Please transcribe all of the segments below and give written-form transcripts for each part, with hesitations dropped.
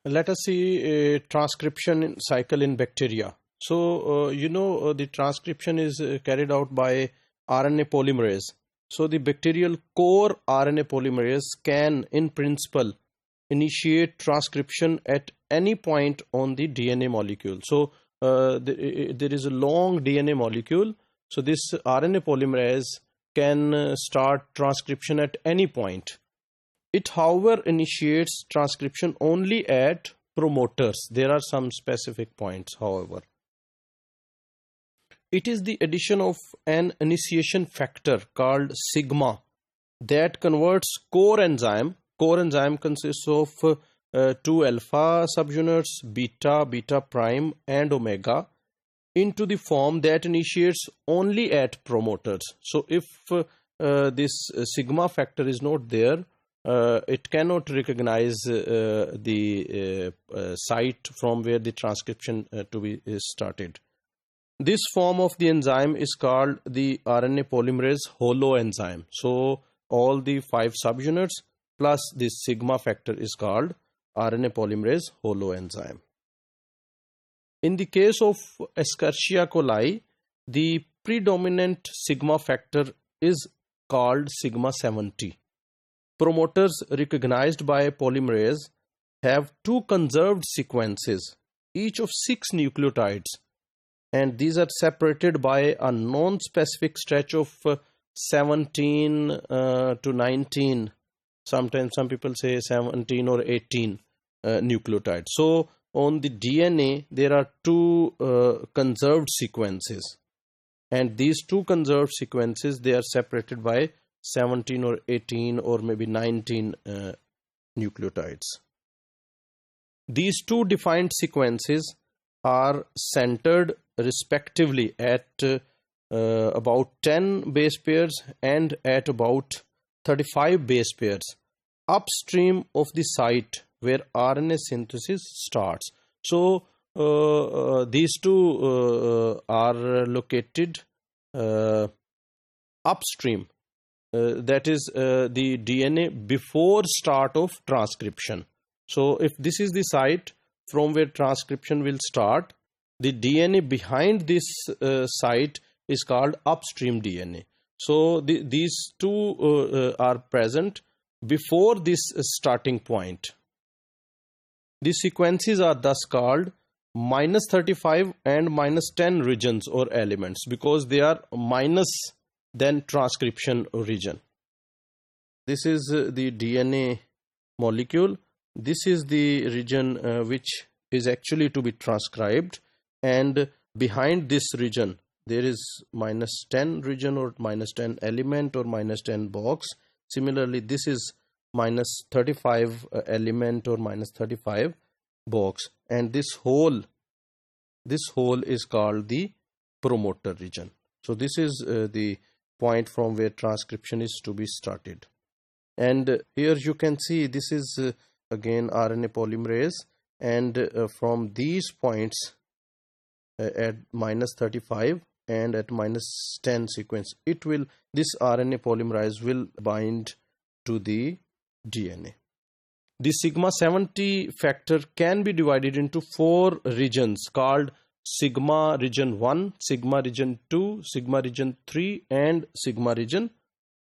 Let us see a transcription cycle in bacteria. So, the transcription is carried out by RNA polymerase. So, the bacterial core RNA polymerase can, in principle, initiate transcription at any point on the DNA molecule. So, there is a long DNA molecule. So, this RNA polymerase can start transcription at any point. It, however, initiates transcription only at promoters. There are some specific points, however. It is the addition of an initiation factor called sigma that converts core enzyme. Core enzyme consists of two alpha subunits, beta, beta prime, and omega, into the form that initiates only at promoters. So, if this sigma factor is not there, it cannot recognize the site from where the transcription to be started. This form of the enzyme is called the RNA polymerase holoenzyme. So, all the 5 subunits plus this sigma factor is called RNA polymerase holoenzyme. In the case of Escherichia coli, the predominant sigma factor is called sigma 70. Promoters recognized by polymerase have 2 conserved sequences, each of 6 nucleotides, and these are separated by a non-specific stretch of 17 to 19. Sometimes some people say 17 or 18 nucleotides. So, on the DNA, there are 2 conserved sequences, and these 2 conserved sequences, they are separated by 17 or 18 or maybe 19 nucleotides. These 2 defined sequences are centered respectively at about 10 base pairs and at about 35 base pairs upstream of the site where RNA synthesis starts. So, these 2 are located upstream. That is the DNA before start of transcription. So, if this is the site from where transcription will start, the DNA behind this site is called upstream DNA. So, these 2 are present before this starting point. The sequences are thus called minus 35 and minus 10 regions or elements because they are minus than transcription region. This is the DNA molecule. This is the region which is actually to be transcribed, and behind this region there is minus 10 region or minus 10 element or minus 10 box. Similarly, this is minus 35 element or minus 35 box, and this whole is called the promoter region. So, this is the point from where transcription is to be started. And here you can see this is again RNA polymerase, and from these points at minus 35 and at minus 10 sequence, this RNA polymerase will bind to the DNA. The sigma 70 factor can be divided into 4 regions called sigma region 1, sigma region 2, sigma region 3, and sigma region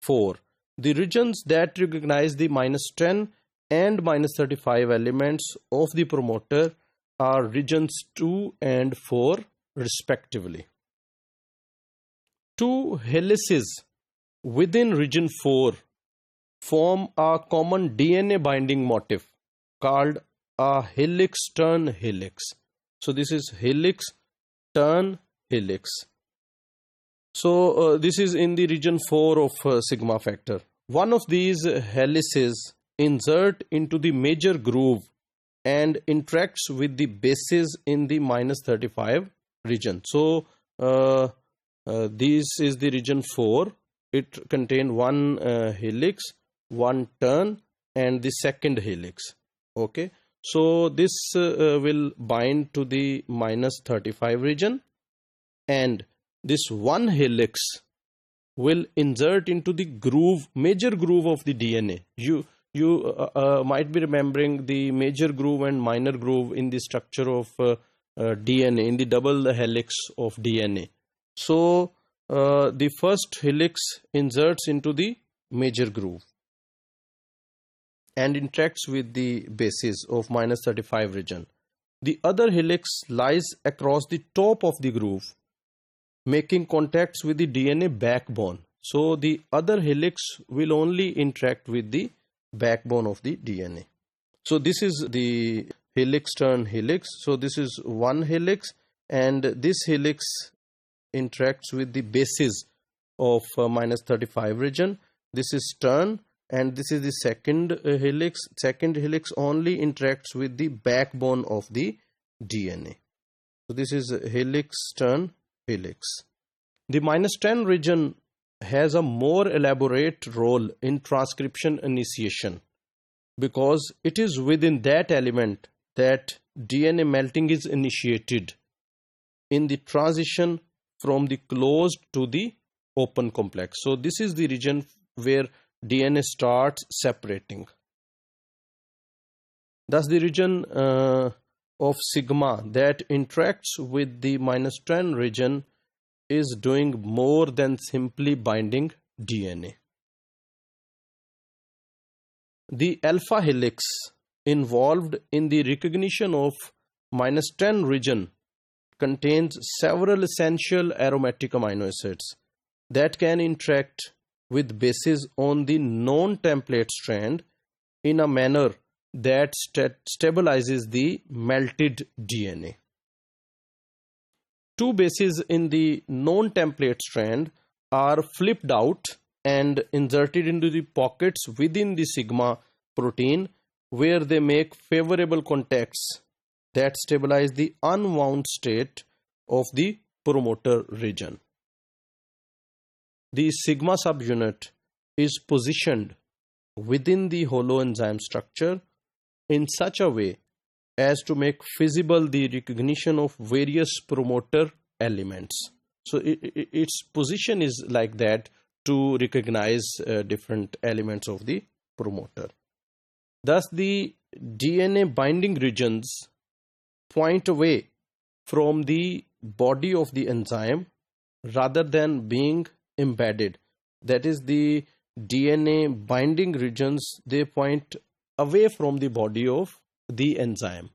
4. The regions that recognize the minus 10 and minus 35 elements of the promoter are regions 2 and 4 respectively. 2 helices within region 4 form a common DNA binding motif called a helix-turn helix. So, this is helix-turn helix. So, this is in the region 4 of sigma factor. One of these helices insert into the major groove and interacts with the bases in the minus 35 region. So, this is the region 4. It contains 1 helix, 1 turn, and the second helix. Okay. So, this will bind to the minus 35 region, and this 1 helix will insert into the groove, major groove of the DNA. you might be remembering the major groove and minor groove in the structure of DNA, in the double helix of DNA. So the first helix inserts into the major groove and interacts with the bases of -35 region. The other helix lies across the top of the groove, making contacts with the DNA backbone. So the other helix will only interact with the backbone of the DNA. So this is the helix turn helix. So this is one helix, and this helix interacts with the bases of -35 region. This is turn, and this is the second helix. Second helix only interacts with the backbone of the DNA. So this is helix turn helix. The -10 region has a more elaborate role in transcription initiation, because it is within that element that DNA melting is initiated in the transition from the closed to the open complex. So this is the region where DNA starts separating. Thus the region of sigma that interacts with the -10 region is doing more than simply binding DNA. The alpha helix involved in the recognition of -10 region contains several essential aromatic amino acids that can interact with bases on the non-template strand in a manner that stabilizes the melted DNA. Two bases in the non-template strand are flipped out and inserted into the pockets within the sigma protein, where they make favorable contacts that stabilize the unwound state of the promoter region. The sigma subunit is positioned within the holoenzyme structure in such a way as to make feasible the recognition of various promoter elements. So its position is like that to recognize different elements of the promoter. Thus the DNA binding regions point away from the body of the enzyme rather than being embedded. That is, the DNA binding regions, they point away from the body of the enzyme.